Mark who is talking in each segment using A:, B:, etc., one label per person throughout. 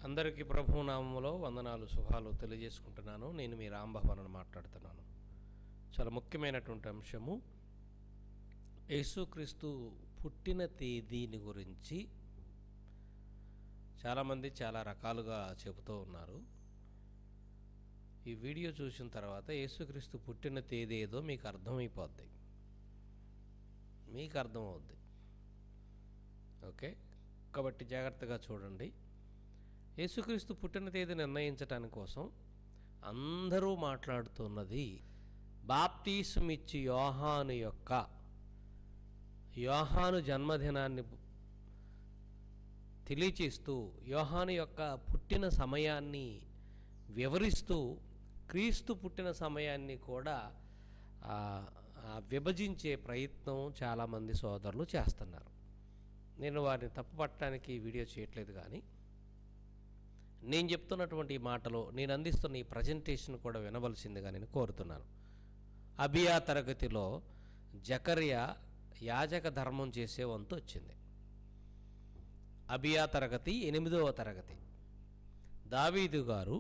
A: అందరికీ ప్రభునామములో వందనాలు శుభాలు తెలియజేసుకుంటున్నాను. నేను మీ రాంభవన్ మాట్లాడుతున్నాను. చాలా ముఖ్యమైనటువంటి అంశము యేసుక్రీస్తు పుట్టిన తేదీని గురించి చాలామంది చాలా రకాలుగా చెబుతూ ఉన్నారు. ఈ వీడియో చూసిన తర్వాత యేసుక్రీస్తు పుట్టిన తేదీ ఏదో మీకు అర్థమైపోద్ది, మీకు అర్థమవుద్ది. ఓకే, కాబట్టి జాగ్రత్తగా చూడండి. యేసుక్రీస్తు పుట్టిన తేదీ నిర్ణయించటాని కోసం అందరూ మాట్లాడుతున్నది బాప్తీసుమిచ్చి యోహాను జన్మదినాన్ని తెలియచేస్తూ, యోహాను యొక్క పుట్టిన సమయాన్ని వివరిస్తూ, క్రీస్తు పుట్టిన సమయాన్ని కూడా విభజించే ప్రయత్నం చాలామంది సోదరులు చేస్తున్నారు. నేను వారిని తప్పుపట్టడానికి వీడియో చేయట్లేదు, కానీ నేను చెప్తున్నటువంటి ఈ మాటలో నేను అందిస్తున్న ఈ ప్రజెంటేషన్ కూడా వినవలసిందిగా నేను కోరుతున్నాను. అబియా తరగతిలో జకర్యా యాజక ధర్మం చేసే వంతు వచ్చింది. అబియా తరగతి 8వ తరగతి. దావీదు గారు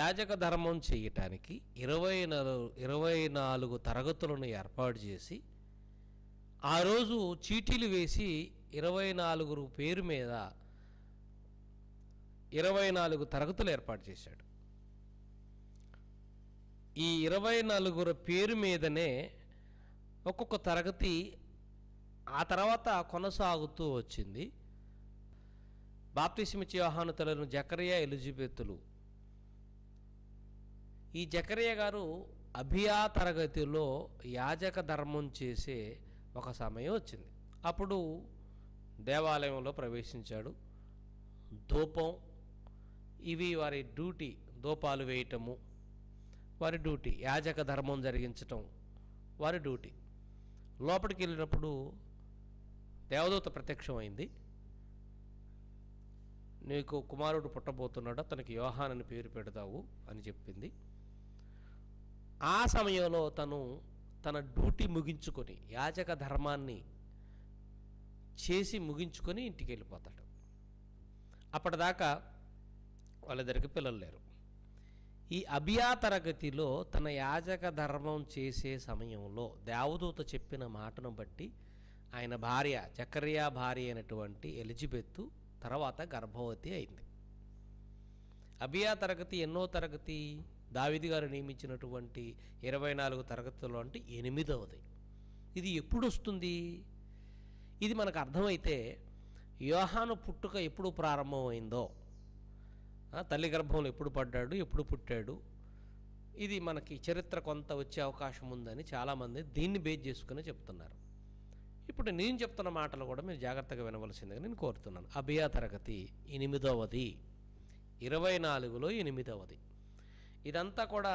A: యాజక ధర్మం చేయటానికి 24 తరగతులను ఏర్పాటు చేసి ఆ రోజు చీటీలు వేసి 24 పేరు మీద 24 తరగతులు ఏర్పాటు చేశాడు. ఈ 24 పేరు మీదనే ఒక్కొక్క తరగతి ఆ తర్వాత కొనసాగుతూ వచ్చింది. బాప్తిస్మిచ్చే యోహాను తల్లులను జకర్యా, ఎలిజబెతులు. ఈ జకర్యా గారు అబియా తరగతిలో యాజక ధర్మం చేసే ఒక సమయం వచ్చింది. అప్పుడు దేవాలయంలో ప్రవేశించాడు. ధూపం, ఇవి వారి డ్యూటీ. ధూపాలు వేయటము వారి డ్యూటీ, యాజక ధర్మం జరిగించటం వారి డ్యూటీ. లోపలికి వెళ్ళినప్పుడు దేవదూత ప్రత్యక్షమైంది. నీకు కుమారుడు పుట్టబోతున్నాడు, అతనికి యోహాన్ అని పేరు పెడతావు అని చెప్పింది. ఆ సమయంలో తన డ్యూటీ ముగించుకొని, యాజక ధర్మాన్ని చేసి ముగించుకొని ఇంటికి వెళ్ళిపోతాడు. అప్పటిదాకా వాళ్ళిద్దరికి పిల్లలు లేరు. ఈ అబియా తరగతిలో తన యాజక ధర్మం చేసే సమయంలో దేవదూత చెప్పిన మాటను బట్టి ఆయన భార్య, జకర్యా భార్య అయినటువంటి ఎలిజబెత్ తర్వాత గర్భవతి అయింది. అబియా తరగతి ఎన్నో తరగతి? దావీదు గారు నియమించినటువంటి 24 తరగతులు అంటే 8వది. ఇది ఎప్పుడు వస్తుంది? ఇది మనకు అర్థమైతే యోహాను పుట్టుక ఎప్పుడు ప్రారంభమైందో, తల్లి గర్భంలో ఎప్పుడు పడ్డాడు, ఎప్పుడు పుట్టాడు, ఇది మనకి చరిత్ర కొంత వచ్చే అవకాశం ఉందని చాలామంది దీన్ని బేస్ చేసుకుని చెప్తున్నారు. ఇప్పుడు నేను చెప్తున్న మాటలు కూడా మీరు జాగ్రత్తగా వినవలసిందిగా నేను కోరుతున్నాను. అబియా తరగతి 8వది, 24లో 8వది. ఇదంతా కూడా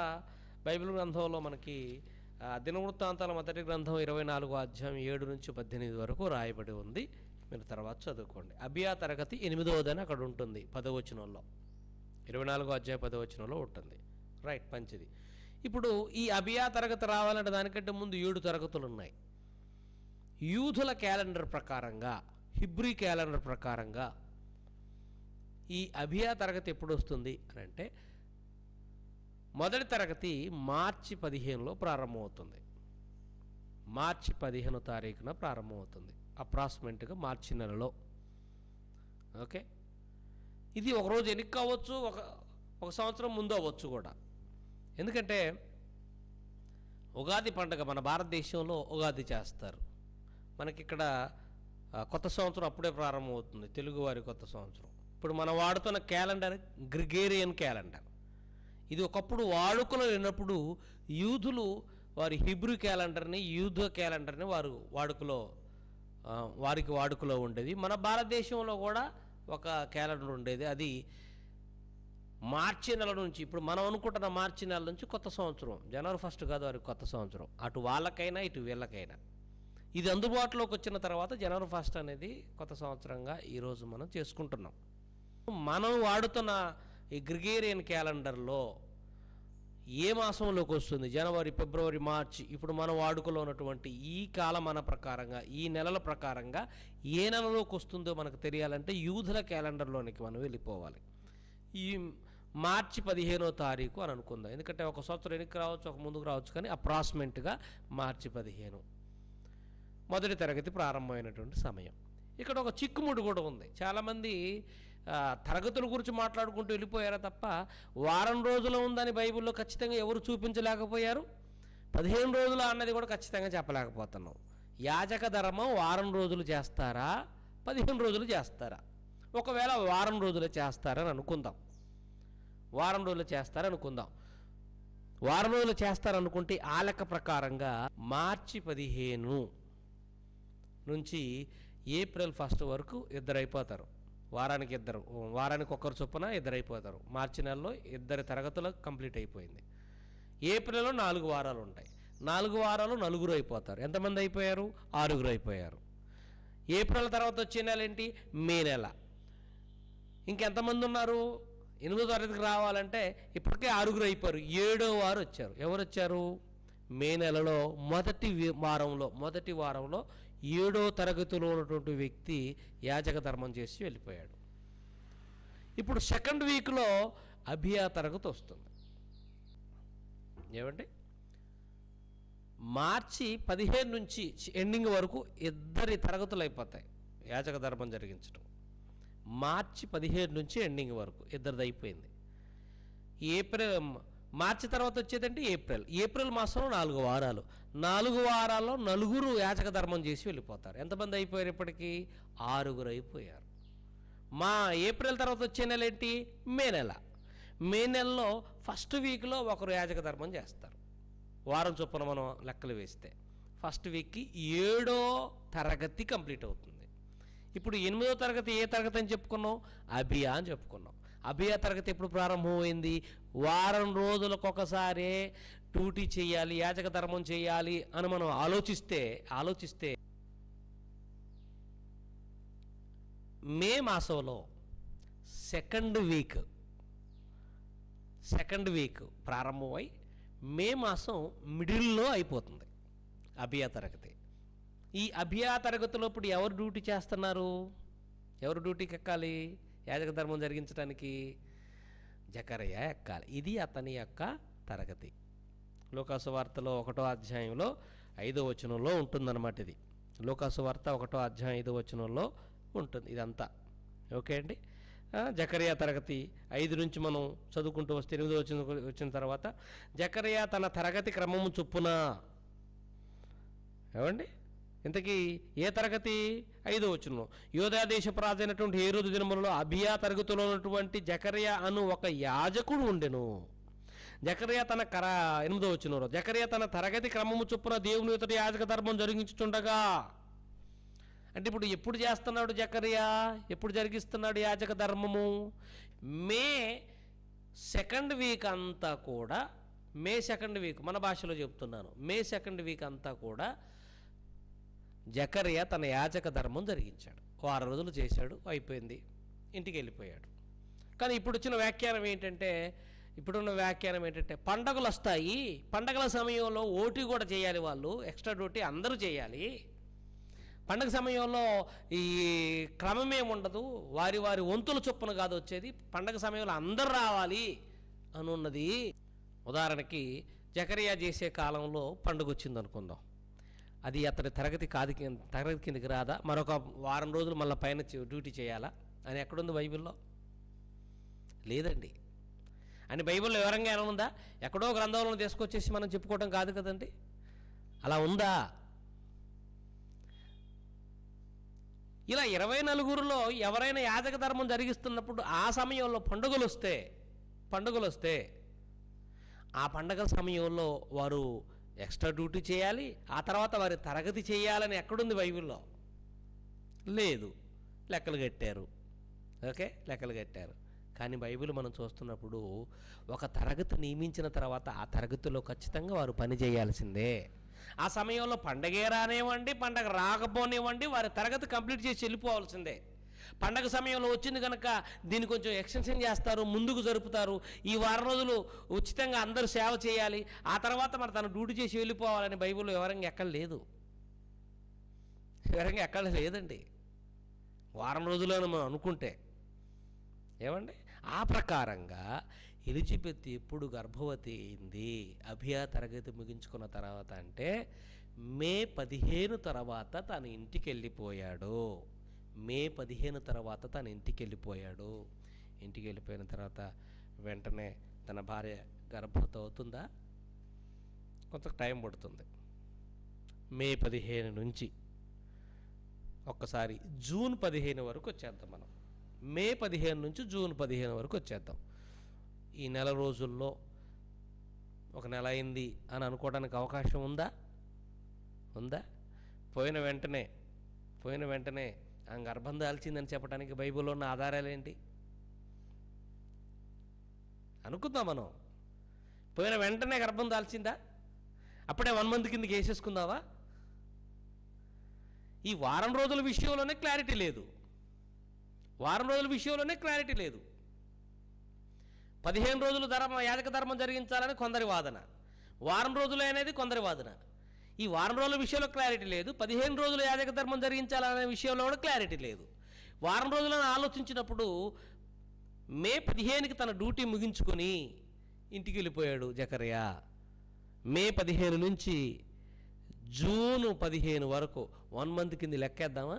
A: బైబిల్ గ్రంథంలో మనకి దినవృత్తాంతాల మొదటి గ్రంథం 24వ అధ్యాయం 7 నుంచి 18 వరకు రాయబడి ఉంది. మీరు తర్వాత చదువుకోండి. అబియా తరగతి 8వదని అక్కడ ఉంటుంది 10వ వచనంలో, 24వ అధ్యాయం 10వ వచనంలో ఉంటుంది. రైట్, మంచిది. ఇప్పుడు ఈ అబియా తరగతి రావాలంటే దానికంటే ముందు 7 తరగతులు ఉన్నాయి. యూదుల క్యాలెండర్ ప్రకారంగా, హిబ్రీ క్యాలెండర్ ప్రకారంగా ఈ అబియా తరగతి ఎప్పుడు వస్తుంది అని అంటే, మొదటి తరగతి మార్చి 15లో ప్రారంభమవుతుంది. మార్చి 15వ తారీఖున ప్రారంభమవుతుంది, అప్రాక్సిమేట్గా మార్చి నెలలో. ఓకే, ఇది ఒకరోజు ఎన్నిక అవ్వచ్చు, ఒక సంవత్సరం ముందు అవ్వచ్చు కూడా. ఎందుకంటే ఉగాది పండుగ మన భారతదేశంలో ఉగాది చేస్తారు. మనకిక్కడ కొత్త సంవత్సరం అప్పుడే ప్రారంభమవుతుంది, తెలుగువారి కొత్త సంవత్సరం. ఇప్పుడు మనం వాడుతున్న క్యాలెండర్ గ్రిగేరియన్ క్యాలెండర్. ఇది ఒకప్పుడు వాడుకలో లేనప్పుడు యూదులు వారి హిబ్రూ క్యాలెండర్ని, యూద క్యాలెండర్ని వారికి వాడుకలో ఉండేది. మన భారతదేశంలో కూడా ఒక క్యాలెండర్ ఉండేది. అది మార్చి నెల నుంచి, ఇప్పుడు మనం అనుకుంటున్న మార్చి నెల నుంచి కొత్త సంవత్సరం, జనవరి 1 కాదు వారికి కొత్త సంవత్సరం, అటు వాళ్ళకైనా ఇటు వీళ్ళకైనా. ఇది అందుబాటులోకి వచ్చిన తర్వాత జనవరి 1 అనేది కొత్త సంవత్సరంగా ఈరోజు మనం చేసుకుంటున్నాం. మనం వాడుతున్న ఈ గ్రిగేరియన్ క్యాలెండర్లో ఏ మాసంలోకి వస్తుంది? జనవరి, ఫిబ్రవరి, మార్చి. ఇప్పుడు మనం వాడుకలో ఉన్నటువంటి ఈ కాలమాన ప్రకారంగా, ఈ నెలల ప్రకారంగా ఏ నెలలోకి వస్తుందో మనకు తెలియాలంటే యూదుల క్యాలెండర్లోనికి మనం వెళ్ళిపోవాలి. ఈ మార్చి 15వ తారీఖు అని అనుకుందాం. ఎందుకంటే ఒక సంవత్సరం వెనక్కి రావచ్చు, ఒక ముందుకు రావచ్చు, కానీ అప్రాక్సిమేట్గా మార్చి 15 మొదటి తరగతి ప్రారంభమైనటువంటి సమయం. ఇక్కడ ఒక చిక్కుముడి కూడా ఉంది. చాలామంది తరగతుల గురించి మాట్లాడుకుంటూ వెళ్ళిపోయారా తప్ప వారం రోజులు ఉందని బైబిల్లో ఖచ్చితంగా ఎవరు చూపించలేకపోయారు. 15 రోజులు అన్నది కూడా ఖచ్చితంగా చెప్పలేకపోతున్నాం. యాజక ధర్మం వారం రోజులు చేస్తారా, 15 రోజులు చేస్తారా? ఒకవేళ వారం రోజులు చేస్తారని అనుకుందాం. వారం రోజులు చేస్తారనుకుందాం. వారం రోజులు చేస్తారనుకుంటే ఆ లెక్క ప్రకారంగా మార్చి 15 నుంచి ఏప్రిల్ 1 వరకు ఇద్దరు అయిపోతారు. వారానికి ఒకరు చొప్పున ఇద్దరు అయిపోతారు. మార్చి నెలలో ఇద్దరి తరగతులు కంప్లీట్ అయిపోయింది. ఏప్రిల్లో 4 వారాలు ఉంటాయి. 4 వారాలు 4 అయిపోతారు. ఎంతమంది అయిపోయారు? 6 అయిపోయారు. ఏప్రిల్ తర్వాత వచ్చే నెల ఏంటి? మే నెల. ఇంకెంతమంది ఉన్నారు? 8వ తరగతికి రావాలంటే ఇప్పటికే 6 అయిపోయారు. 7వ వారు వచ్చారు. ఎవరు వచ్చారు? మే నెలలో మొదటి వారంలో 7వ తరగతిలో ఉన్నటువంటి వ్యక్తి యాజక ధర్మం చేసి వెళ్ళిపోయాడు. ఇప్పుడు సెకండ్ వీక్లో అభియా తరగతి వస్తుంది. ఏమంటే మార్చి 15 నుంచి ఎండింగ్ వరకు ఇద్దరి తరగతులు అయిపోతాయి యాజక ధర్మం జరిగించడం. మార్చి 15 నుంచి ఎండింగ్ వరకు ఇద్దరిది అయిపోయింది. మార్చి తర్వాత వచ్చేదంటే ఏప్రిల్ మాసంలో 4 వారాలు. 4 వారాల్లో 4 యాజక ధర్మం చేసి వెళ్ళిపోతారు. ఎంతమంది అయిపోయారు? ఇప్పటికీ 6 అయిపోయారు. ఏప్రిల్ తర్వాత వచ్చే నెల ఏంటి? మే నెల. మే నెలలో ఫస్ట్ వీక్లో ఒకరు యాజక ధర్మం చేస్తారు. వారం చొప్పున మనం లెక్కలు వేస్తే ఫస్ట్ వీక్కి 7వ తరగతి కంప్లీట్ అవుతుంది. ఇప్పుడు 8వ తరగతి ఏ తరగతి అని చెప్పుకున్నాం? అభియా అని చెప్పుకున్నాం. అభియా తరగతి ఎప్పుడు ప్రారంభమైంది? వారం రోజులకు ఒకసారి డ్యూటీ చేయాలి, యాజక ధర్మం చేయాలి అని మనం ఆలోచిస్తే మే మాసంలో సెకండ్ వీక్ ప్రారంభమై మే మాసం మిడిల్లో అయిపోతుంది అభియా తరగతి. ఈ అభియా తరగతిలో ఇప్పుడు ఎవరు డ్యూటీ చేస్తున్నారు? ఎవరు డ్యూటీకి ఎక్కాలి? యాజక ధర్మం జరిగించడానికి జకరియా ఎక్కాలి. ఇది అతని యొక్క తరగతి. లూకాసు వార్తలో 1వ అధ్యాయంలో 5వ వచనంలో ఉంటుందన్నమాట. ఇది లూకాసు వార్త 1వ అధ్యాయం 5వ వచనంలో ఉంటుంది ఇదంతా. ఓకే అండి. జకరియా తరగతి 5 నుంచి మనం చదువుకుంటూ వస్తే 8వ వచనం వచ్చిన తర్వాత జకరియా తన తరగతి క్రమము చొప్పున, ఏమండి ఇంతకీ ఏ తరగతి? 5వ వచనం. యూదా దేశపు రాజు అయినటువంటి హేరోదు దినములలో అభియా తరగతిలో ఉన్నటువంటి జకరియా అను ఒక యాజకుడు ఉండెను. 8వ వచనంలో జకరియా తన తరగతి క్రమము చొప్పున దేవుని ఎదుట యాజక ధర్మం జరిగించుచుండగా, అంటే ఇప్పుడు ఎప్పుడు చేస్తున్నాడు జకరియా? ఎప్పుడు జరిగిస్తున్నాడు యాజక ధర్మము? మే సెకండ్ వీక్ అంతా కూడా, మన భాషలో చెప్తున్నాను, మే సెకండ్ వీక్ అంతా కూడా జకరియా తన యాజక ధర్మం జరిగించాడు. 6 రోజులు చేశాడు, అయిపోయింది, ఇంటికి వెళ్ళిపోయాడు. కానీ ఇప్పుడున్న వ్యాఖ్యానం ఏంటంటే పండగలు వస్తాయి, పండగల సమయంలో ఓటీ కూడా చేయాలి, వాళ్ళు ఎక్స్ట్రా డ్యూటీ అందరూ చేయాలి. పండగ సమయంలో ఈ క్రమమేమి ఉండదు, వారి వంతుల చొప్పున కాదు వచ్చేది, పండగ సమయంలో అందరు రావాలి అని ఉన్నది. ఉదాహరణకి జకరియా చేసే కాలంలో పండుగ వచ్చింది అనుకుందాం. అది అతని తరగతి కిందకి రాదా? మరొక వారం రోజులు మళ్ళీ పైన డ్యూటీ చేయాలా అని ఎక్కడుంది బైబిల్లో? లేదండి. అని బైబిల్లో వివరంగా ఎలా ఉందా? ఎక్కడో గ్రంథంలో తీసుకొచ్చేసి మనం చెప్పుకోవడం కాదు కదండి. అలా ఉందా? ఇలా 24లో ఎవరైనా యాజక ధర్మం జరిగిస్తున్నప్పుడు ఆ సమయంలో పండుగలు వస్తే ఆ పండగల సమయంలో వారు ఎక్స్ట్రా డ్యూటీ చేయాలి, ఆ తర్వాత వారి తరగతి చేయాలని ఎక్కడుంది బైబిల్లో? లేదు. లెక్కలు కట్టారు. ఓకే, లెక్కలు కట్టారు. కానీ బైబిల్ మనం చూస్తున్నప్పుడు ఒక తరగతి నియమించిన తర్వాత ఆ తరగతిలో ఖచ్చితంగా వారు పని చేయాల్సిందే. ఆ సమయంలో పండగే రానివ్వండి, పండగ రాకపోనివ్వండి, వారి తరగతి కంప్లీట్ చేసి వెళ్ళిపోవాల్సిందే. పండగ సమయంలో వచ్చింది కనుక దీన్ని కొంచెం ఎక్స్టెన్షన్ చేస్తారు, ముందుకు జరుపుతారు. ఈ వారం రోజులు ఉచితంగా అందరూ సేవ చేయాలి, ఆ తర్వాత మరి తను డ్యూటీ చేసి వెళ్ళిపోవాలని బైబిల్లో వివరంగా ఎక్కడ లేదండి. వారం రోజులను మనం అనుకుంటే, ఏమండి ఆ ప్రకారంగా ఎలిజబెత్ ఎప్పుడు గర్భవతి అయింది అభియా తరగతి ముగించుకున్న తర్వాత అంటే మే 15 తర్వాత తన ఇంటికి వెళ్ళిపోయాడు. మే 15 తర్వాత తన ఇంటికి వెళ్ళిపోయాడు. ఇంటికి వెళ్ళిపోయిన తర్వాత వెంటనే తన భార్య గర్భవతి అవుతుందా? కొంత టైం పడుతుంది. మే 15 నుంచి ఒక్కసారి జూన్ 15 వరకు వచ్చేద్దాం. మనం మే 15 నుంచి జూన్ 15 వరకు వచ్చేద్దాం. ఈ నెల రోజుల్లో ఒక నెల అయింది అని అనుకోవడానికి అవకాశం ఉందా? పోయిన వెంటనే ఆ గర్భం దాల్చిందని చెప్పడానికి బైబిల్లో ఉన్న ఆధారాలు ఏంటి? అనుకుందాం మనం. పోయిన వెంటనే గర్భం దాల్చిందా? అప్పుడే 1 మంత్ కిందకి వేసేసుకుందావా? ఈ వారం రోజుల విషయంలోనే క్లారిటీ లేదు. 15 రోజులు యాజక ధర్మం జరిగించాలని కొందరి వాదన, వారం రోజులు అనేది కొందరి వాదన. ఈ వారం రోజుల విషయంలో క్లారిటీ లేదు, 15 రోజులు యాజక ధర్మం జరిగించాలనే విషయంలో కూడా క్లారిటీ లేదు. వారం రోజులను ఆలోచించినప్పుడు మే 15కి తన డ్యూటీ ముగించుకొని ఇంటికి వెళ్ళిపోయాడు జకర్యా. మే 15 నుంచి జూన్ 15 వరకు 1 మంత్ కింద లెక్కేద్దామా?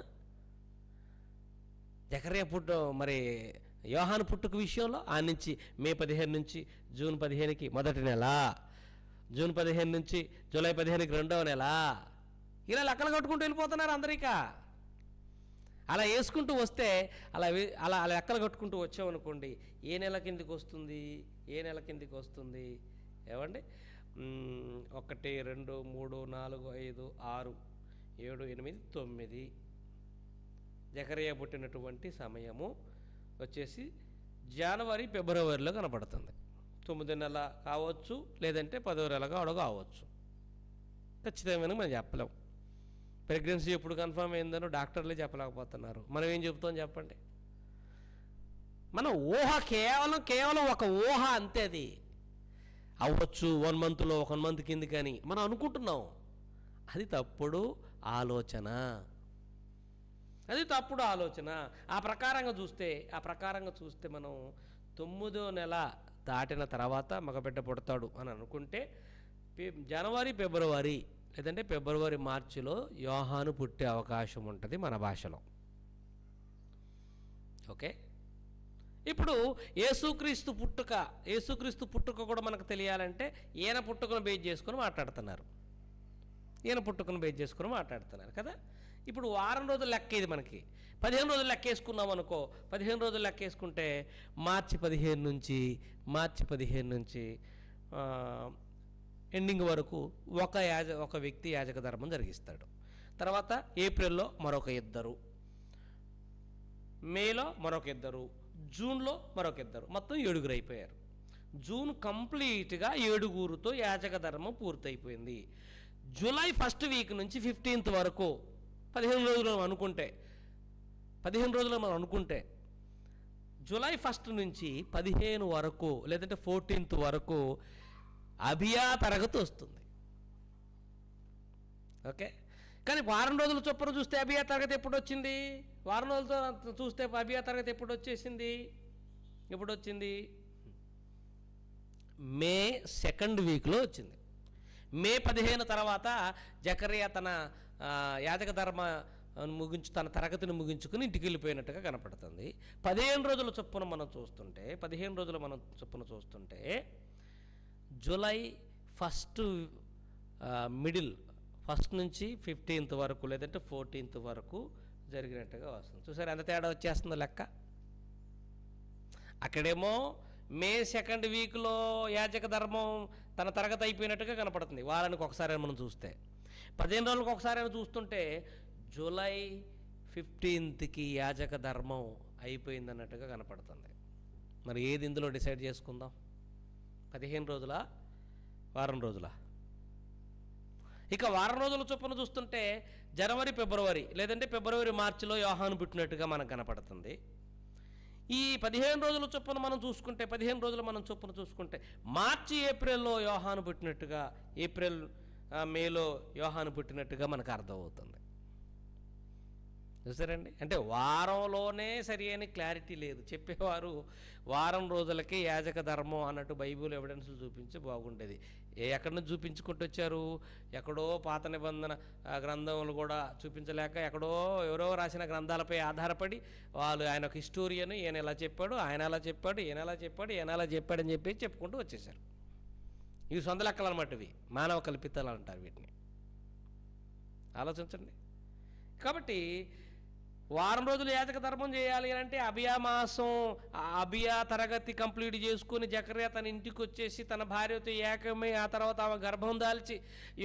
A: జకర్యా మరి యోహాను పుట్టుక విషయంలో ఆ నుంచి మే 15 నుంచి జూన్ 15కి మొదటి నెల, జూన్ 15 నుంచి జూలై 15కి రెండవ నెల, ఇలా లెక్కలు కట్టుకుంటూ వెళ్ళిపోతున్నారు అందరికా. అలా వేసుకుంటూ వస్తే అలా లెక్కలు కట్టుకుంటూ వచ్చామనుకోండి, ఏ నెల కిందికి వస్తుంది? ఏమండి? 1 2 3 4 5 6 7 8 9 జకర్యా పుట్టినటువంటి సమయము వచ్చేసి జనవరి ఫిబ్రవరిలో కనపడుతుంది. 9వ నెల కావచ్చు, లేదంటే 10వ నెల కావచ్చు. ఖచ్చితమైన మనం చెప్పలేం. ప్రెగ్నెన్సీ ఎప్పుడు కన్ఫర్మ్ అయిందనో డాక్టర్లే చెప్పలేకపోతున్నారు. మనం ఏం చెప్తాం చెప్పండి? మన ఊహ కేవలం ఒక ఊహ అంతే. అది అవ్వచ్చు 1 మంత్లో 1 మంత్ కింది కానీ మనం అనుకుంటున్నాం. అది తప్పుడు ఆలోచన. ఆ ప్రకారంగా చూస్తే మనం 9వ నెల దాటిన తర్వాత మగబిడ్డ పుడతాడు అని అనుకుంటే జనవరి ఫిబ్రవరి లేదంటే ఫిబ్రవరి మార్చిలో యోహాను పుట్టే అవకాశం ఉంటుంది మన భాషలో. ఓకే, ఇప్పుడు యేసుక్రీస్తు పుట్టుక కూడా మనకు తెలియాలంటే ఈయన పుట్టుకను బేస్ చేసుకొని మాట్లాడుతున్నారు కదా. ఇప్పుడు వారం రోజులు లెక్క ఇది మనకి. 15 రోజులు లెక్కేసుకున్నాం అనుకో. 15 రోజులు లెక్కేసుకుంటే మార్చి 15 నుంచి ఎండింగ్ వరకు ఒక వ్యక్తి యాజక ధర్మం జరిగిస్తాడు. తర్వాత ఏప్రిల్లో మరొక 2, మేలో మరొక 2, జూన్లో మరొక 2, మొత్తం 7 అయిపోయారు. జూన్ కంప్లీట్గా 7 యాజక ధర్మం పూర్తయిపోయింది. జూలై 1st వీక్ నుంచి 15th వరకు 15 రోజులు మనం అనుకుంటే జూలై 1st నుంచి 15 వరకు లేదంటే 14th వరకు అభియా తరగతి వస్తుంది. ఓకే, కానీ వారం రోజుల చొప్పున చూస్తే అభియా తరగతి ఎప్పుడు వచ్చింది? వారం రోజులతో చూస్తే అభియా తరగతి ఎప్పుడు వచ్చింది? మే 2nd వీక్లో వచ్చింది. మే 15 తర్వాత జకర్యా తన యాజక ధర్మ తన తరగతిని ముగించుకుని ఇంటికి వెళ్ళిపోయినట్టుగా కనపడుతుంది. 15 రోజుల చొప్పున మనం చూస్తుంటే జూలై 1st మిడిల్ 1st నుంచి 15th వరకు లేదంటే 14th వరకు జరిగినట్టుగా వస్తుంది. చూసారు ఎంత తేడా వచ్చేస్తుందో లెక్క. అక్కడేమో మే 2nd వీక్లో యాజక ధర్మం తన తరగతి అయిపోయినట్టుగా కనపడుతుంది వారానికి ఒకసారి మనం చూస్తే. 15 రోజులకు ఒకసారి చూస్తుంటే జూలై 15కి యాజక ధర్మం అయిపోయిందన్నట్టుగా కనపడుతుంది. మరి ఏది ఇందులో డిసైడ్ చేసుకుందాం? 15 రోజులా, వారం రోజులా? ఇక వారం రోజుల చొప్పున చూస్తుంటే జనవరి ఫిబ్రవరి లేదంటే ఫిబ్రవరి మార్చిలో యోహాను పుట్టినట్టుగా మనకు కనపడుతుంది. ఈ 15 రోజుల చొప్పున మనం చూసుకుంటే మార్చి ఏప్రిల్లో యోహాను పుట్టినట్టుగా, మేలో యోహాను పుట్టినట్టుగా మనకు అర్థమవుతుంది. చూసారండి, అంటే వారంలోనే సరి అయిన క్లారిటీ లేదు. చెప్పేవారు వారం రోజులకే యాజక ధర్మం అన్నట్టు బైబిల్ ఎవిడెన్స్లు చూపించి బాగుండేది. ఎక్కడి నుంచి చూపించుకుంటూ వచ్చారు? ఎక్కడో పాత నిబంధన గ్రంథములు కూడా చూపించలేక ఎక్కడో ఎవరో రాసిన గ్రంథాలపై ఆధారపడి వాళ్ళు ఆయన ఒక హిస్టోరియన్, ఈయన ఎలా చెప్పాడు, ఆయన ఎలా చెప్పాడు, ఈయన ఎలా చెప్పాడు, ఈయన ఎలా చెప్పాడని చెప్పి చెప్పుకుంటూ వచ్చేసారు. ఇవి సొంత లెక్కలు అన్నమాట. ఇవి మానవ కల్పితాలు అంటారు వీటిని. ఆలోచించండి. కాబట్టి వారం రోజులు యాజక ధర్మం చేయాలి అంటే అబియా మాసం, అబియా తరగతి కంప్లీట్ చేసుకుని జకర్యా తన ఇంటికి వచ్చేసి తన భార్యతో ఏకమై ఆ తర్వాత ఆమె గర్భం దాల్చి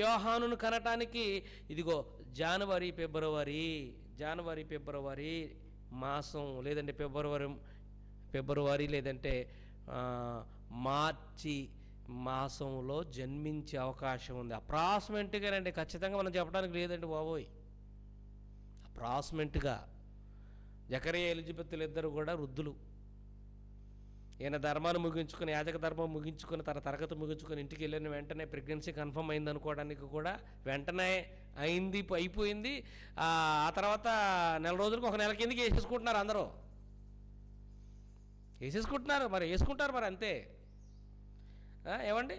A: యోహానును కనటానికి ఇదిగో జనవరి ఫిబ్రవరి మాసం, లేదంటే ఫిబ్రవరి లేదంటే మార్చి మాసంలో జన్మించే అవకాశం ఉంది. అప్రాక్సిమేట్గానండి, ఖచ్చితంగా మనం చెప్పడానికి లేదండి బాబోయ్. అప్రాక్సిమేట్గా జకరియా ఎలిజబెత్తులు ఇద్దరు కూడా వృద్ధులు. ఈయన ధర్మాన్ని ముగించుకొని, యాజక ధర్మం ముగించుకొని, తన తరగతి ముగించుకొని ఇంటికి వెళ్ళిన వెంటనే ప్రెగ్నెన్సీ కన్ఫర్మ్ అయింది అనుకోవడానికి కూడా వెంటనే అయిపోయింది. ఆ తర్వాత నెల రోజులకు ఒక నెల కిందకి వేసేసుకుంటున్నారు. అందరూ వేసేసుకుంటున్నారు, మరి వేసుకుంటారు మరి అంతే. ఏమండి,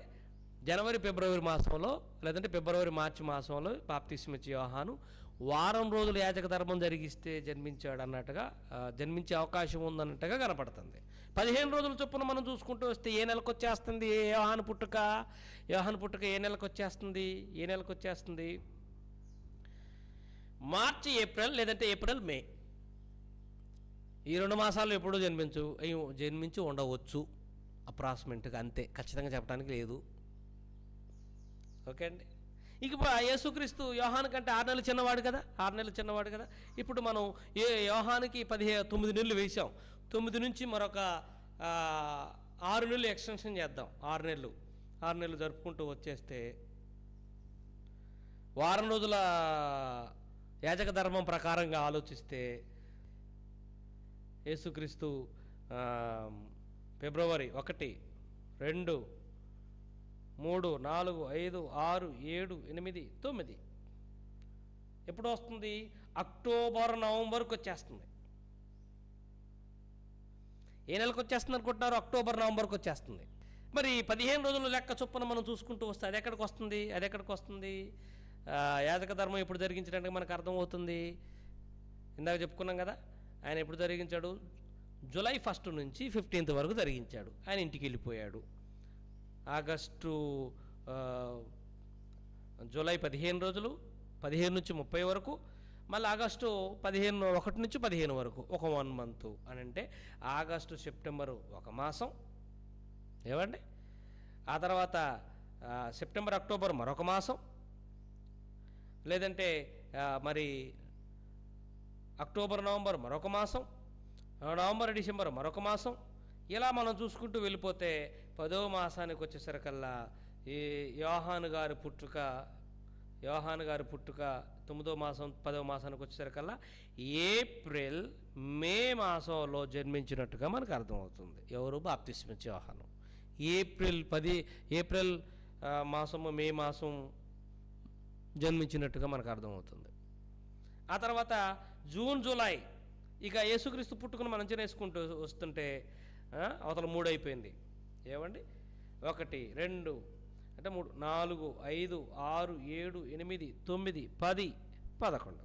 A: జనవరి ఫిబ్రవరి మాసంలో లేదంటే ఫిబ్రవరి మార్చి మాసంలో బాప్తిస్మిచ్చే యోహాను వారం రోజులు యాజక ధర్మం జరిగిస్తే జన్మించాడు అన్నట్టుగా, జన్మించే అవకాశం ఉందన్నట్టుగా కనపడుతుంది. 15 రోజుల చొప్పున మనం చూసుకుంటూ వస్తే ఏ నెలకు వచ్చేస్తుంది యోహాను పుట్టుక ఏ నెలకు వచ్చేస్తుంది? మార్చి ఏప్రిల్, లేదంటే ఏప్రిల్ మే, ఈ 2 మాసాలు ఎప్పుడూ జన్మించి ఉండవచ్చు అప్రాక్సిమేట్గా, అంతే. ఖచ్చితంగా చెప్పడానికి లేదు. ఓకే అండి. ఇక యేసుక్రీస్తు యోహాను కంటే 6 నెలలు చిన్నవాడు కదా. ఇప్పుడు మనం యోహానుకి 9 నెలలు వేసాం. 9 నుంచి మరొక 6 నెలలు ఎక్స్టెన్షన్ చేద్దాం. 6 నెలలు జరుపుకుంటూ వచ్చేస్తే వారం రోజుల యాజక ధర్మం ప్రకారంగా ఆలోచిస్తే యేసుక్రీస్తు ఫిబ్రవరి 1, 2, 3, 4, 5, 6, 7, 8, 9 ఎప్పుడు వస్తుంది? అక్టోబర్ నవంబర్కి వచ్చేస్తుంది. ఏ నెలకు వచ్చేస్తుంది అనుకుంటున్నారు? అక్టోబర్ నవంబర్కి వచ్చేస్తుంది. మరి 15 రోజుల లెక్క చొప్పున మనం చూసుకుంటూ వస్తే అది ఎక్కడికి వస్తుంది? యాజక ధర్మం ఎప్పుడు జరిగించడానికి మనకు అర్థమవుతుంది. ఇందాక చెప్పుకున్నాం కదా, ఆయన ఎప్పుడు జరిగించాడు? జూలై 1 నుంచి 15 వరకు జరిగించాడు. ఆయన ఇంటికి వెళ్ళిపోయాడు. జూలై 15 రోజులు, 15 నుంచి 30 వరకు, మళ్ళీ ఆగస్టు 1 నుంచి 15 వరకు ఒక 1 మంత్ అని అంటే ఆగస్టు సెప్టెంబరు ఒక మాసం. ఏమండి, ఆ తర్వాత సెప్టెంబర్ అక్టోబర్ మరొక మాసం, లేదంటే మరి అక్టోబర్ నవంబర్ మరొక మాసం, నవంబర్ డిసెంబర్ మరొక మాసం. ఇలా మనం చూసుకుంటూ వెళ్ళిపోతే 10వ మాసానికి వచ్చేసరికల్లా ఈ యోహాను గారి పుట్టుక 9వ మాసం 10వ మాసానికి వచ్చేసరికల్లా ఏప్రిల్ మే మాసంలో జన్మించినట్టుగా మనకు అర్థమవుతుంది. ఎవరు? బాప్తిస్మిచ్చే యోహాను. ఏప్రిల్ మాసము మే మాసం జన్మించినట్టుగా మనకు అర్థమవుతుంది. ఆ తర్వాత జూన్ జూలై, ఇక యేసుక్రీస్తు పుట్టుకుని మనం వేసుకుంటూ వస్తుంటే అవతల 3 అయిపోయింది. ఏమండి, 1, 2 అంటే 3, 4, 5, 6, 7, 8, 9, 10, 11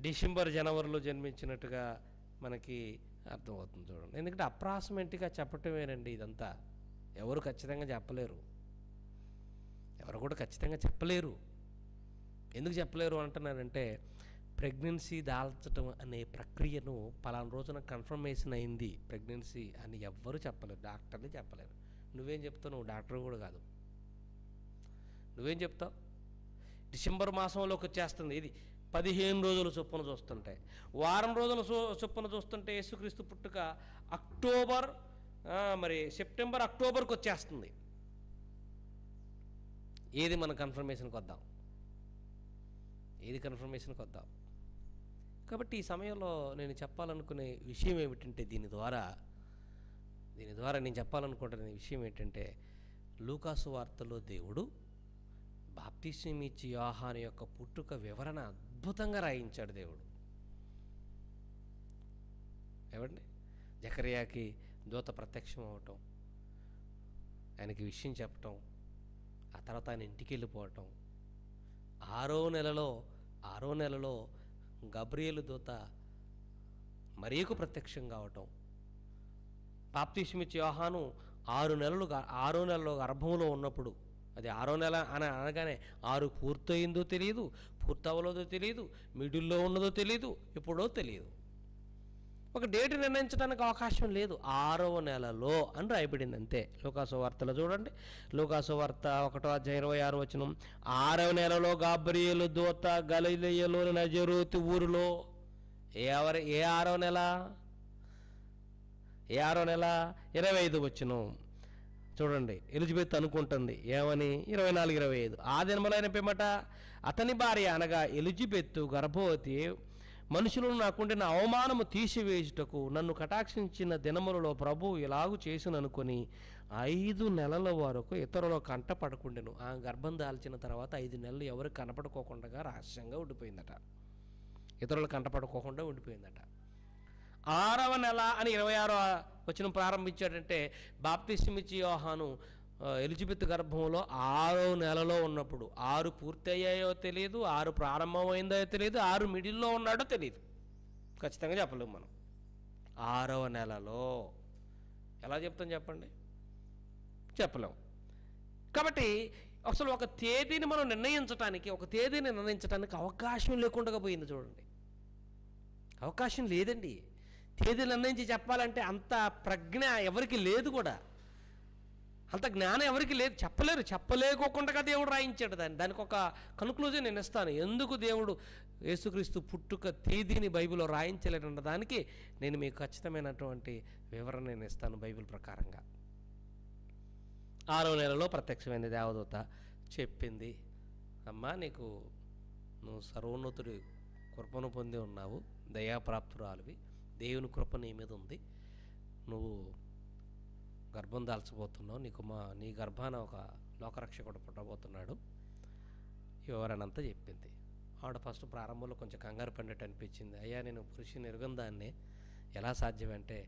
A: డిసెంబర్ జనవరిలో జన్మించినట్టుగా మనకి అర్థమవుతుంది. చూడండి, ఎందుకంటే అప్రాక్సిమేట్గా చెప్పటమేనండి ఇదంతా. ఎవరు ఖచ్చితంగా చెప్పలేరు, ఎవరు కూడా ఖచ్చితంగా చెప్పలేరు. ఎందుకు చెప్పలేరు అంటున్నారంటే, ప్రెగ్నెన్సీ దాల్చడం అనే ప్రక్రియను పలానా రోజున కన్ఫర్మేషన్ అయింది ప్రెగ్నెన్సీ అని ఎవ్వరూ చెప్పలేరు. డాక్టర్లు చెప్పలేరు. నువ్వేం చెప్తావు? నువ్వు డాక్టర్ కూడా కాదు. నువ్వేం చెప్తావు? డిసెంబర్ మాసంలోకి వచ్చేస్తుంది. ఇది 15 రోజుల చొప్పున చూస్తుంటే, వారం రోజుల చొప్పున చూస్తుంటే యేసుక్రీస్తు పుట్టుక అక్టోబర్, మరి సెప్టెంబర్ అక్టోబర్కి వచ్చేస్తుంది. ఏది మన కన్ఫర్మేషన్కి వద్దాం? కాబట్టి ఈ సమయంలో నేను చెప్పాలనుకునే విషయం ఏమిటంటే, దీని ద్వారా నేను చెప్పాలనుకుంటున్న విషయం ఏంటంటే, లూకాసు వార్తలో దేవుడు బాప్తిస్మం ఇచ్చే యోహాను యొక్క పుట్టుక వివరణ అద్భుతంగా రాయించాడు దేవుడు. ఏమండి, జకర్యాకి దూత ప్రత్యక్షం అవటం, ఆయనకి విషయం చెప్పటం, ఆ తర్వాత ఆయన ఇంటికి వెళ్ళిపోవటం, ఆరో నెలలో గబ్రియేలు దూత మరియకు ప్రత్యక్షం కావటం, బాప్తిస్మిచ్చే యోహాను 6 నెలలు గర్భంలో ఉన్నప్పుడు, అది 6వ నెల అనగానే 6 పూర్తయిందో తెలియదు, పూర్తవలేదో తెలియదు, మిడిల్లో ఉన్నదో తెలియదు, ఎప్పుడో తెలియదు. ఒక డేట్ నిర్ణయించడానికి అవకాశం లేదు. 6వ నెలలో అని రాయబడింది అంతే. లూకాసు వార్తలో చూడండి, లూకాసు వార్త 1:26 6వ నెలలో గాబ్రియేలు దూత గలిలయలోని నజరేతు ఊరిలో ఏ 6వ నెల 25 చూడండి. ఎలిజబెత్ అనుకుంటుంది ఏమని, 24-25 ఆ దినములో ఆయన పిమ్మట అతని భార్య అనగా ఎలిజబెత్తు గర్భవతి, మనుషులను నాకుండిన అవమానము తీసివేయుటకు నన్ను కటాక్షించిన దినములలో ప్రభు ఇలాగూ చేసిననుకొని 5 నెలల వరకు ఇతరులు కంటపడకుండెను. ఆ గర్భం దాల్చిన తర్వాత 5 నెలలు ఎవరు కనపడుకోకుండా రహస్యంగా ఉండిపోయిందట, ఇతరులు కంటపడుకోకుండా ఉండిపోయిందట. 6వ నెల అని 26 ప్రారంభించాడంటే బాప్తిస్మిచ్చే యోహాను ఎలిజబెత్ గర్భంలో 6వ నెలలో ఉన్నప్పుడు, 6 పూర్తయ్యాయో తెలియదు, 6 ప్రారంభమైందో తెలియదు, 6 మిడిల్లో ఉన్నాడో తెలియదు, ఖచ్చితంగా చెప్పలేము మనం. 6వ నెలలో ఎలా చెప్తాం చెప్పండి, చెప్పలేము. కాబట్టి అసలు ఒక తేదీని మనం నిర్ణయించడానికి అవకాశం లేకుండా పోయింది. చూడండి, అవకాశం లేదండి. తేదీ నిర్ణయించి చెప్పాలంటే అంత ప్రజ్ఞ ఎవరికి లేదు, కూడా అంత జ్ఞానం ఎవరికి లేదు, చెప్పలేకోకుండా దేవుడు రాయించాడు. దానికి ఒక కన్క్లూజన్ నేను ఇస్తాను. ఎందుకు దేవుడు యేసుక్రీస్తు పుట్టుక తేదీని బైబిల్లో రాయించలేదన్న దానికి నేను మీకు ఖచ్చితమైనటువంటి వివరణ నేను ఇస్తాను. బైబిల్ ప్రకారంగా 6వ నెలలో ప్రత్యక్షమైన దేవదూత చెప్పింది, అమ్మా నువ్వు సర్వోన్నతుడి కృపను పొంది ఉన్నావు, దయాప్రాప్తురాలివి, దేవుని కృప నీ మీద ఉంది, నువ్వు గర్భం దాల్చబోతున్నావు, నీ గర్భాన ఒక లోకరక్షకుడు పుట్టబోతున్నాడు, వివరణంతా చెప్పింది. ఆవిడ ఫస్ట్ ప్రారంభంలో కొంచెం కంగారు పడినట్టు అనిపించింది. అయ్యా, నేను పురుషుని ఎరుగని దాన్ని ఎలా సాధ్యమంటే,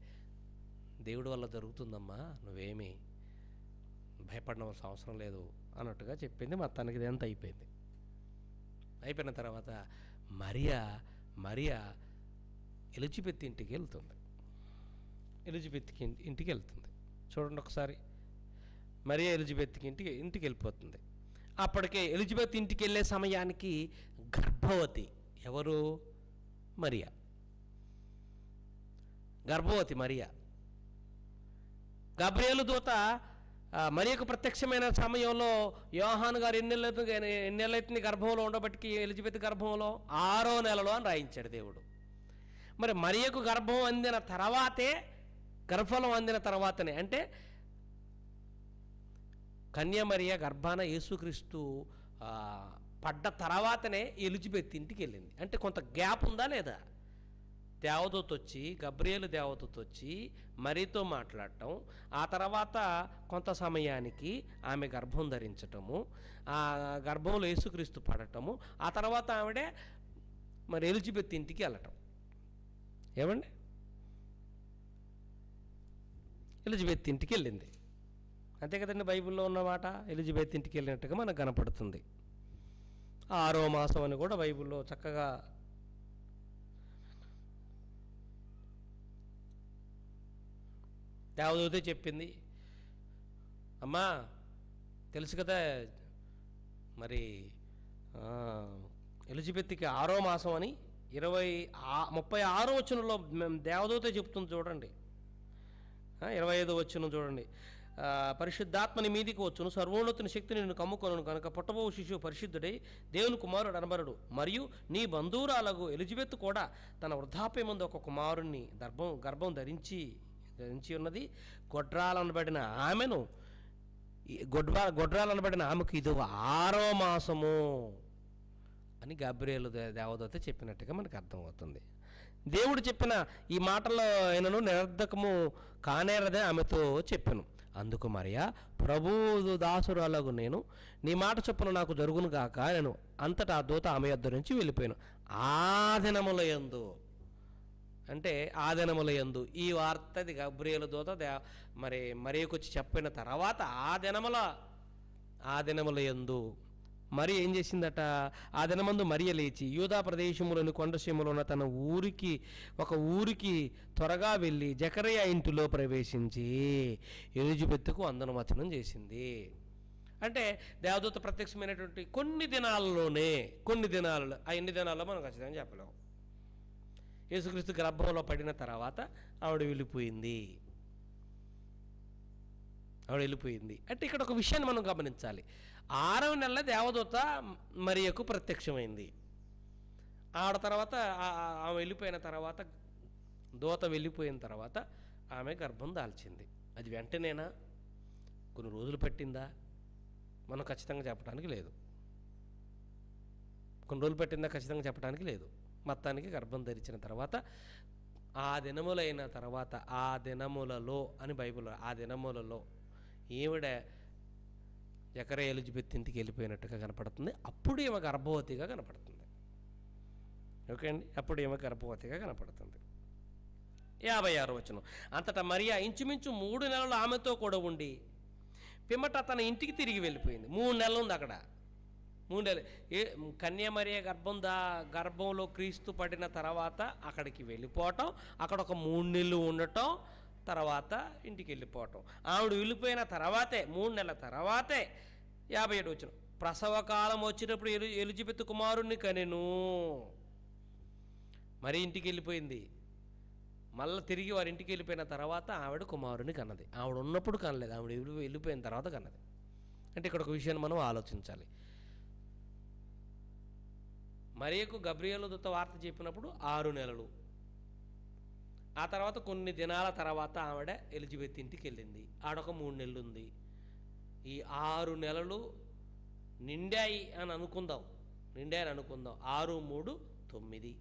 A: దేవుడి వల్ల జరుగుతుందమ్మా, నువ్వేమీ భయపడవలసిన అవసరం లేదు అన్నట్టుగా చెప్పింది. మొత్తానికి ఇదంతా అయిపోయిన తర్వాత మరియా ఎలిజబెత్ ఇంటికి వెళ్తుంది. చూడండి ఒకసారి, మరియా ఎలిజబెత్ ఇంటికి వెళ్ళిపోతుంది. అప్పటికే ఎలిజబెత్ ఇంటికి వెళ్ళే సమయానికి గర్భవతి. ఎవరు? మరియా. గర్భవతి మరియా. గబ్రియేలు దూత మరియకు ప్రత్యక్షమైన సమయంలో యోహాను గారు ఎన్నెళ్ళైతుంది గర్భంలో ఉండబట్టి ఎలిజబెత్ గర్భంలో 6వ నెలలో అని రాయించాడు దేవుడు. మరి మరియకు గర్భఫలం అందిన తర్వాతనే, అంటే కన్యామరియ గర్భాన యేసుక్రీస్తు పడ్డ తర్వాతనే ఎలిజబెత్ ఇంటికి వెళ్ళింది. అంటే కొంత గ్యాప్ ఉందా లేదా? దేవదూత వచ్చి, గబ్రియేలు దేవదూత వచ్చి మరియతో మాట్లాడటం, ఆ తర్వాత కొంత సమయానికి ఆమె గర్భం ధరించటము, ఆ గర్భంలో యేసుక్రీస్తు పడటము, ఆ తర్వాత ఆవిడే మరి ఎలిజబెత్ ఇంటికి వెళ్ళటం. ఏమండి, ఎలిజబెత్ ఇంటికి వెళ్ళింది. అంతే కదండి, బైబిల్లో ఉన్నమాట. ఎలిజబెత్ ఇంటికి వెళ్ళినట్టుగా మనకు కనపడుతుంది. 6వ మాసం అని కూడా బైబిల్లో చక్కగా దేవదూత చెప్పింది. అమ్మా, తెలుసు కదా మరి ఎలిజబెత్కి 6వ మాసం అని 36వ వచనంలో దేవదూత చెప్తుంది. చూడండి, 25వ వచనం చూడండి. పరిశుద్ధాత్మని మీదికి వచ్చును, సర్వోన్నతుని శక్తిని నిన్ను కమ్ముకొను కనుక పుట్టబో శిశువు పరిశుద్ధుడై దేవుని కుమారుడు అనబడడు. మరియు నీ బంధువురాలకు ఎలిజబెత్ కూడా తన వృద్ధాప్యమందు ఒక కుమారుణ్ణి గర్భం ధరించి ఉన్నది. గొడ్రాలనబడిన ఆమెకు ఇది 6వ మాసము అని గబ్రియేలు దేవదూత చెప్పినట్టుగా మనకు అర్థమవుతుంది. దేవుడు చెప్పిన ఈ మాటల్లో ఆయనను నిరర్ధకము కానేరదని ఆమెతో చెప్పాను. అందుకు మరియా, ప్రభువు దాసురాలగు నేను, నీ మాట చొప్పున నాకు జరుగును గాక నేను అంతటా ఆ దూత ఆమె యొద్ద నుంచి వెళ్ళిపోయాను. ఆ దినముల యందు, అంటే ఆ దినముల యందు ఈ వార్తది గబ్రియేలు దూత మరియకు చెప్పిన తర్వాత ఆ దినముల యందు మరి ఏం చేసిందట? ఆ దినమందు మరియ లేచి యూదా ప్రదేశములోని కొండసీమలో ఉన్న తన ఒక ఊరికి త్వరగా వెళ్ళి జకరియా ఇంటిలో ప్రవేశించి ఎలిజబెత్తుకు వందనవచనం చేసింది. అంటే దేవదూత ప్రత్యక్షమైనటువంటి కొన్ని దినాలలో ఆ ఎన్ని దినాల్లో మనం ఖచ్చితంగా చెప్పలేము. యేసుక్రీస్తు గర్భంలో పడిన తర్వాత ఆవిడ వెళ్ళిపోయింది. అంటే ఇక్కడ ఒక విషయాన్ని మనం గమనించాలి. 6వ నెల దేవదూత మరియకు ప్రత్యక్షమైంది. ఆవిడ తర్వాత ఆమె వెళ్ళిపోయిన తర్వాత, దూత వెళ్ళిపోయిన తర్వాత ఆమె గర్భం దాల్చింది. అది వెంటనేనా, కొన్ని రోజులు పట్టిందా, మనం ఖచ్చితంగా చెప్పడానికి లేదు. కొన్ని రోజులు పట్టిందా ఖచ్చితంగా చెప్పడానికి లేదు. మొత్తానికి గర్భం ధరించిన తర్వాత ఆ దినములైన తర్వాత, ఆ దినములలో అని బైబిల్లో, ఆ దినములలో ఈవిడ జకరియా ఎలిజబెత్ ఇంటికి వెళ్ళిపోయినట్టుగా కనపడుతుంది. అప్పుడు ఈమె గర్భవతిగా కనపడుతుంది. ఓకే అండి, అప్పుడు ఈమె గర్భవతిగా కనపడుతుంది. 56వ వచనం, అంతటా మరియా ఇంచుమించు 3 నెలలు ఆమెతో కూడా ఉండి పిమ్మట తన ఇంటికి తిరిగి వెళ్ళిపోయింది. 3 నెలలు ఉంది అక్కడ. 3 నెలలు కన్య మరియ గర్భంలో క్రీస్తు పడిన తర్వాత అక్కడికి వెళ్ళిపోవటం, అక్కడ ఒక 3 నెలలు ఉండటం, తర్వాత ఇంటికి వెళ్ళిపోవటం. ఆవిడ వెళ్ళిపోయిన తర్వాతే 3 నెలల తర్వాతే 57 వచనం, ప్రసవకాలం వచ్చినప్పుడు ఎలిజబెత్ కుమారుణ్ణి కనెను. మరి ఇంటికి వెళ్ళిపోయింది, మళ్ళీ తిరిగి వారి ఇంటికి వెళ్ళిపోయిన తర్వాత ఆవిడ కుమారుని కన్నది. ఆవిడ ఉన్నప్పుడు కనలేదు, ఆవిడ వెళ్ళిపోయిన తర్వాత కన్నది. అంటే ఇక్కడ ఒక విషయాన్ని మనం ఆలోచించాలి. మరియకు గబ్రియేలు దూత వార్త చెప్పినప్పుడు 6 నెలలు, ఆ తర్వాత కొన్ని దినాల తర్వాత ఆవిడ ఎలిజబెత్ ఇంటికి వెళ్ళింది. ఆడొక 3 నెలలు ఉంది. ఈ 6 నెలలు నిండాయి అని అనుకుందాం. 6, 3, 9.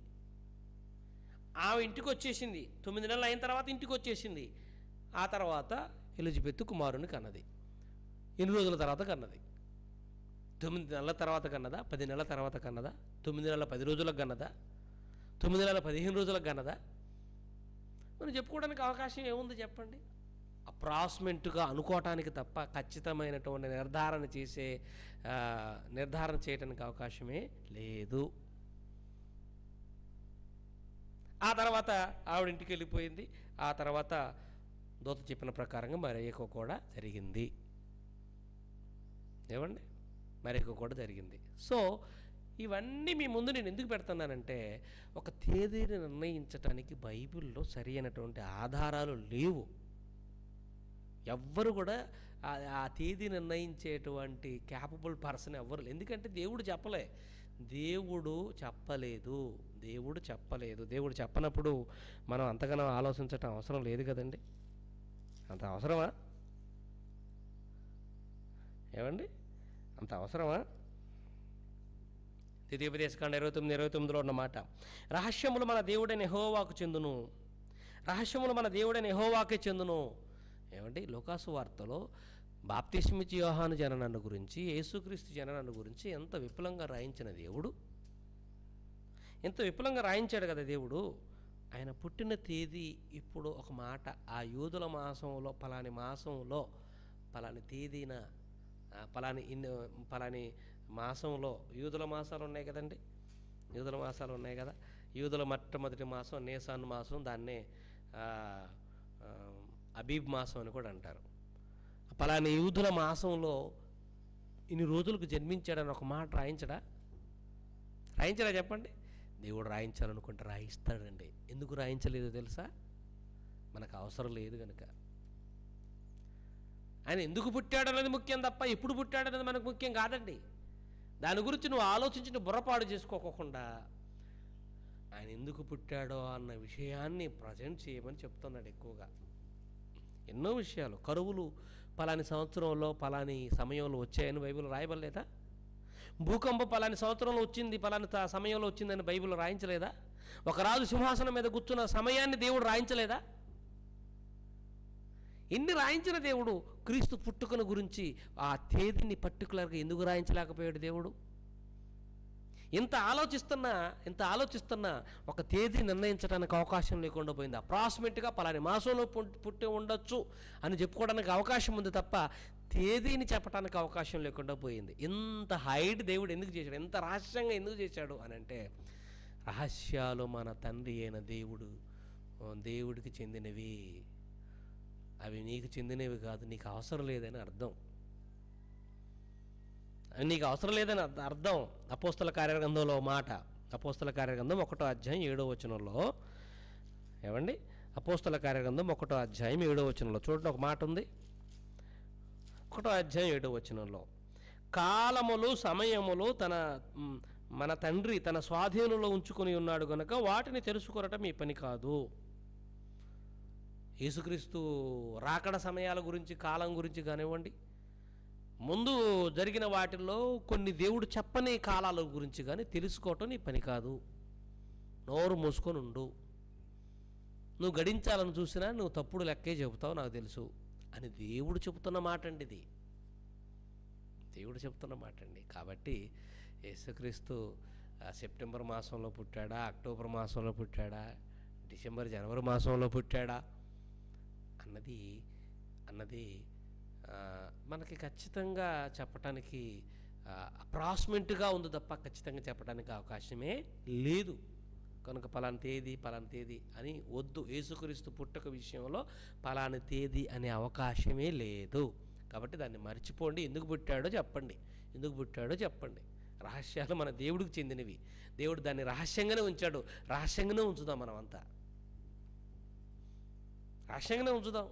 A: ఆమె ఇంటికి వచ్చేసింది. 9 నెలలు అయిన తర్వాత ఇంటికి వచ్చేసింది. ఆ తర్వాత ఎలిజబెత్ కుమారుని కన్నది. ఎన్ని రోజుల తర్వాత కన్నది? 9 నెలల తర్వాత కన్నదా? 10 నెలల తర్వాత కన్నదా? 9 నెలల 10 రోజులకు కన్నదా? 9 నెలల 15 రోజులకు కన్నదా? మనం చెప్పుకోవడానికి అవకాశం ఏముంది చెప్పండి? అప్రాక్సిమేట్గా అనుకోవటానికి తప్ప ఖచ్చితమైనటువంటి నిర్ధారణ చేయడానికి అవకాశమే లేదు. ఆ తర్వాత ఆవిడ ఇంటికి వెళ్ళిపోయింది. ఆ తర్వాత దూత చెప్పిన ప్రకారంగా మరియకు కూడా జరిగింది. ఏమండి, మరియకు కూడా జరిగింది. సో ఇవన్నీ మీ ముందు నేను ఎందుకు పెడుతున్నానంటే, ఒక తేదీని నిర్ణయించడానికి బైబిల్లో సరి అయినటువంటి ఆధారాలు లేవు. ఎవ్వరు కూడా ఆ తేదీ నిర్ణయించేటువంటి క్యాపబుల్ పర్సన్ ఎవ్వరు. ఎందుకంటే దేవుడు చెప్పలేదు. దేవుడు చెప్పనప్పుడు మనం అంతగానో ఆలోచించటం అవసరం లేదు కదండి. అంత అవసరమా? ఏమండి, అంత అవసరమా? ద్వితీయోపదేశకాండ 29:29లో ఉన్నమాట, రహస్యములు మన దేవుడైన యెహోవాకే చెందును. ఏమండి, లూకాసు వార్తలో బాప్తిస్మిచ్చి యోహాను జననాన్ని గురించి, యేసుక్రీస్తు జననాన్ని గురించి ఎంత విపులంగా రాయించిన దేవుడు, ఎంత విపులంగా రాయించాడు కదా దేవుడు. ఆయన పుట్టిన తేదీ ఇప్పుడు ఒక మాట, ఆ యూదుల మాసంలో పలాని మాసంలో పలాని తేదీన పలాని మాసంలో, యూదుల మాసాలు ఉన్నాయి కదండి, యూదుల మొట్టమొదటి మాసం నీసాన్ మాసం, దాన్నే అబీబ్ మాసం అని కూడా అంటారు. పలాని యూదుల మాసంలో ఇన్ని రోజులకు జన్మించాడని ఒక మాట రాయించడా చెప్పండి? దేవుడు రాయించాలనుకుంటే రాయిస్తాడండి. ఎందుకు రాయించలేదో తెలుసా? మనకు అవసరం లేదు కనుక. ఆయన ఎందుకు పుట్టాడనేది ముఖ్యం తప్ప ఎప్పుడు పుట్టాడనేది మనకు ముఖ్యం కాదండి. దాని గురించి నువ్వు ఆలోచించి బుర్రపాడు చేసుకోకుండా ఆయన ఎందుకు పుట్టాడో అన్న విషయాన్ని ప్రజెంట్ చేయమని చెప్తున్నాడు ఎక్కువగా. ఎన్నో విషయాలు, కరువులు పలాని సంవత్సరంలో పలాని సమయంలో వచ్చాయని బైబిల్ రాయబడలేదా? భూకంపం పలాని సంవత్సరంలో వచ్చింది, పలాని సమయంలో వచ్చిందని బైబిల్ రాయించలేదా? ఒక రాజు సింహాసనం మీద కూర్చున్న సమయాన్ని దేవుడు రాయించలేదా? ఎన్ని రాయించిన దేవుడు క్రీస్తు పుట్టుకను గురించి ఆ తేదీని పర్టికులర్గా ఎందుకు రాయించలేకపోయాడు దేవుడు? ఇంత ఆలోచిస్తున్నా ఒక తేదీ నిర్ణయించడానికి అవకాశం లేకుండా పోయింది. అప్రాక్సిమేట్గా పలాని మాసంలో పుట్టి ఉండొచ్చు అని చెప్పుకోవడానికి అవకాశం ఉంది తప్ప తేదీని చెప్పడానికి అవకాశం లేకుండా పోయింది. ఇంత హైడ్ దేవుడు ఎందుకు చేశాడు, ఎంత రహస్యంగా ఎందుకు చేశాడు అని అంటే, రహస్యాలు మన తండ్రి అయిన దేవుడికి చెందినవి, అవి నీకు చెందినవి కాదు, నీకు అవసరం లేదని అర్థం. నీకు అవసరం లేదని అర్థం. అపోస్తల కార్యగ్రంథంలో మాట, అపోస్తల కార్యగ్రంథం 1వ అధ్యాయం 7వ వచనంలో, ఏమండి, అపోస్తల కార్యగ్రంథం 1వ అధ్యాయం 7వ వచనంలో చూడండి, ఒక మాట ఉంది. 1వ అధ్యాయం 7వ వచనంలో, కాలములు సమయములు మన తండ్రి తన స్వాధీనంలో ఉంచుకొని ఉన్నాడు గనుక వాటిని తెలుసుకొనటం మీ పని కాదు. యేసుక్రీస్తు రాకడ సమయాల గురించి, కాలం గురించి కానివ్వండి, ముందు జరిగిన వాటిల్లో కొన్ని దేవుడు చెప్పని కాలాల గురించి కానీ తెలుసుకోవటం నీ పని కాదు. నోరు మూసుకొని ఉండు. నువ్వు గడించాలని చూసినా నువ్వు తప్పుడు లెక్కే చెబుతావు, నాకు తెలుసు అని దేవుడు చెబుతున్న మాట అండి ఇది. దేవుడు చెబుతున్న మాట అండి. కాబట్టి యేసుక్రీస్తు సెప్టెంబర్ మాసంలో పుట్టాడా, అక్టోబర్ మాసంలో పుట్టాడా, డిసెంబర్ జనవరి మాసంలో పుట్టాడా అన్నది మనకి ఖచ్చితంగా చెప్పటానికి అప్రాక్సిమేట్గా ఉంది తప్ప ఖచ్చితంగా చెప్పడానికి అవకాశమే లేదు. కనుక పలానా తేదీ అని వద్దు. యేసుక్రీస్తు పుట్టుక విషయంలో పలానా తేదీ అనే అవకాశమే లేదు. కాబట్టి దాన్ని మర్చిపోండి. ఎందుకు పుట్టాడో చెప్పండి. రహస్యాలు మన దేవుడికి చెందినవి. దేవుడు దాన్ని రహస్యంగానే ఉంచాడు. రహస్యంగానే ఉంచుదాం. మనం అంతా రహస్యంగానే ఉంచుదాం.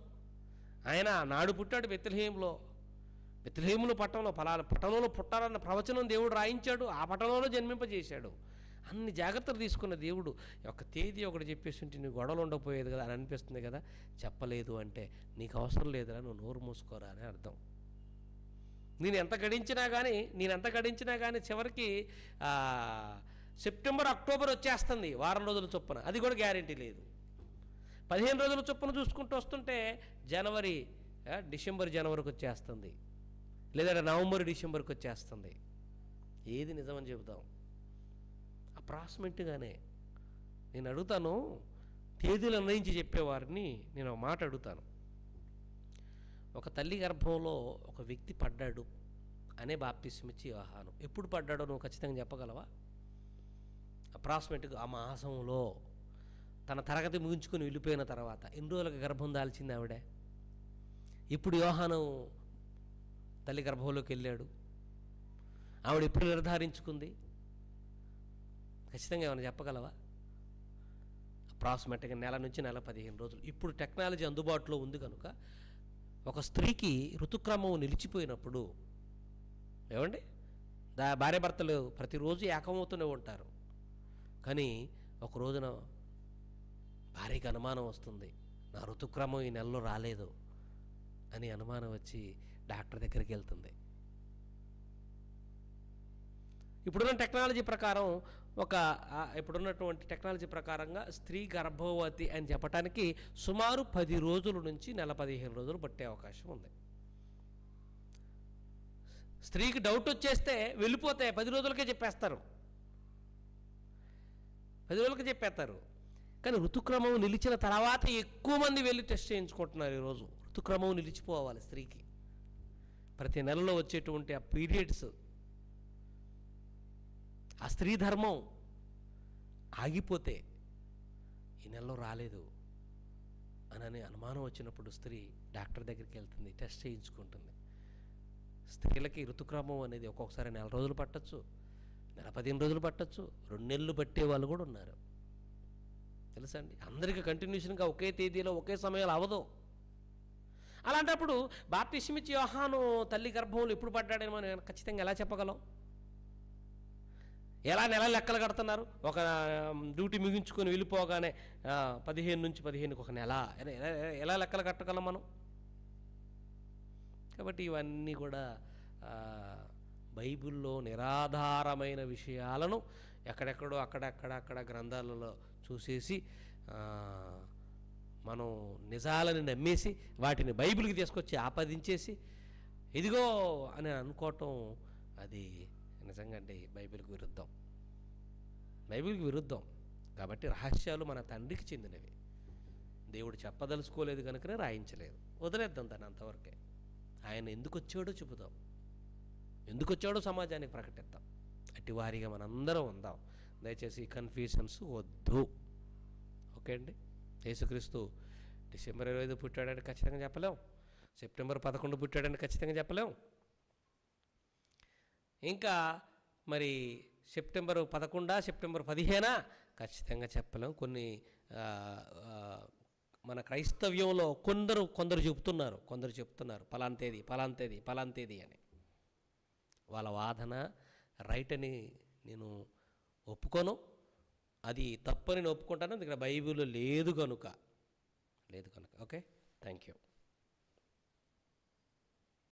A: ఆయన నాడు పుట్టాడు బెత్లెహేములో పట్టణంలో, పలానా పట్టణంలో పుట్టాలన్న ప్రవచనం దేవుడు రాయించాడు. ఆ పట్టణంలో జన్మింపజేశాడు. అన్ని జాగ్రత్తలు తీసుకున్న దేవుడు ఒక తేదీ ఒకటి చెప్పేసి ఉంటే నీకు గొడవలు ఉండకపోయేది కదా అని అనిపిస్తుంది కదా. చెప్పలేదు అంటే నీకు అవసరం లేదురా, నువ్వు నోరు మూసుకోరా అని అర్థం. నేను ఎంత గడించినా కానీ చివరికి సెప్టెంబర్ అక్టోబర్ వచ్చేస్తుంది వారం రోజుల చొప్పున. అది కూడా గ్యారెంటీ లేదు. 15 రోజుల చొప్పున చూసుకుంటూ వస్తుంటే డిసెంబర్ జనవరికి వచ్చేస్తుంది, లేదా నవంబర్ డిసెంబర్కి వచ్చేస్తుంది. ఏది నిజమని చెబుతాం? అప్రాక్సిమేట్గానే నేను అడుగుతాను. తేదీలు నిర్ణయించి చెప్పేవారిని నేను ఒక మాట అడుగుతాను. ఒక తల్లి గర్భంలో ఒక వ్యక్తి పడ్డాడు అనే బాప్తిస్మిచ్చి యోహాను. ఎప్పుడు పడ్డాడో నువ్వు ఖచ్చితంగా చెప్పగలవా? అప్రాక్సిమేట్గా ఆ మాసంలో తన తరగతి ముగించుకొని వెళ్ళిపోయిన తర్వాత ఎన్ని రోజులకు గర్భం దాల్చింది ఆవిడ. ఇప్పుడు యోహాను తల్లి గర్భంలోకి వెళ్ళాడు. ఆవిడ ఎప్పుడు నిర్ధారించుకుంది? ఖచ్చితంగా ఏమైనా చెప్పగలవా? అప్రాక్సిమేట్గా నెల నుంచి నెల 15 రోజులు. ఇప్పుడు టెక్నాలజీ అందుబాటులో ఉంది కనుక ఒక స్త్రీకి ఋతుక్రమం నిలిచిపోయినప్పుడు, ఏమండి, భార్య భర్తలు ప్రతిరోజు ఏకమవుతూనే ఉంటారు. కానీ ఒక రోజున భార్యకి అనుమానం వస్తుంది, నా ఋతుక్రమం ఈ నెలలో రాలేదు అని అనుమానం వచ్చి డాక్టర్ దగ్గరికి వెళ్తుంది. ఇప్పుడున్నటువంటి టెక్నాలజీ ప్రకారంగా స్త్రీ గర్భవతి అని చెప్పడానికి సుమారు 10 రోజుల నుంచి నెల 15 రోజులు పట్టే అవకాశం ఉంది. స్త్రీకి డౌట్ వచ్చేస్తే వెళ్ళిపోతే 10 రోజులకే చెప్పేస్తారు. కానీ ఋతుక్రమం నిలిచిన తర్వాత ఎక్కువ మంది వెళ్ళి టెస్ట్ చేయించుకుంటున్నారు. ఈరోజు ఋతుక్రమం నిలిచిపోవాలి స్త్రీకి. ప్రతి నెలలో వచ్చేటువంటి ఆ పీరియడ్స్, ఆ స్త్రీ ధర్మం ఆగిపోతే ఈ నెలలో రాలేదు అని అనుమానం వచ్చినప్పుడు స్త్రీ డాక్టర్ దగ్గరికి వెళ్తుంది, టెస్ట్ చేయించుకుంటుంది. స్త్రీలకి ఋతుక్రమం అనేది ఒక్కొక్కసారి నెల రోజులు పట్టచ్చు, నెల 15 రోజులు పట్టచ్చు, 2 నెలలు పట్టే వాళ్ళు కూడా ఉన్నారు. తెలుసా అండి? అందరికీ కంటిన్యూషన్గా ఒకే తేదీలో ఒకే సమయంలో అవ్వదు. అలాంటప్పుడు బాప్తిస్మిచ్చి యోహాను తల్లి గర్భంలో ఎప్పుడు పడ్డాడని మనం ఖచ్చితంగా ఎలా చెప్పగలం? ఎలా నెల లెక్కలు కడుతున్నారు? ఒక డ్యూటీ ముగించుకొని వెళ్ళిపోగానే 15 నుంచి 15కి ఒక నెల, ఎలా లెక్కలు కట్టగలం మనం? కాబట్టి ఇవన్నీ కూడా బైబిల్లో నిరాధారమైన విషయాలను ఎక్కడెక్కడో అక్కడక్కడ గ్రంథాలలో చూసేసి మనం నిజాలని నమ్మేసి వాటిని బైబిల్కి తీసుకొచ్చి ఆపాదించేసి ఇదిగో అని అనుకోవటం అది నిజంగా అండి బైబిల్కి విరుద్ధం. బైబిల్కి విరుద్ధం. కాబట్టి రహస్యాలు మన తండ్రికి చెందినవి. దేవుడు చెప్పదలుచుకోలేదు కనుకనే రాయించలేదు. వదిలేద్దాం దాన్ని అంతవరకే. ఆయన ఎందుకు వచ్చాడో చెబుదాం, ఎందుకు వచ్చాడో సమాజానికి ప్రకటిద్దాం. అటివారిగా మనందరం ఉందాం. దయచేసి కన్ఫ్యూషన్స్ వద్దు. ఓకే అండి. యేసుక్రీస్తు డిసెంబర్ 25 పుట్టాడని ఖచ్చితంగా చెప్పలేం. సెప్టెంబర్ 11 పుట్టాడని ఖచ్చితంగా చెప్పలేం. ఇంకా మరి సెప్టెంబర్ 11 సెప్టెంబర్ 15 ఖచ్చితంగా చెప్పలేం. కొన్ని మన క్రైస్తవ్యంలో కొందరు చెప్తున్నారు పలాన్ తేదీ అని. వాళ్ళ వాదన రైట్ అని నేను ఒప్పుకోను, అది తప్పని నేను ఒప్పుకుంటాను. ఇక్కడ బైబిల్లో లేదు కనుక. Okay, thank you.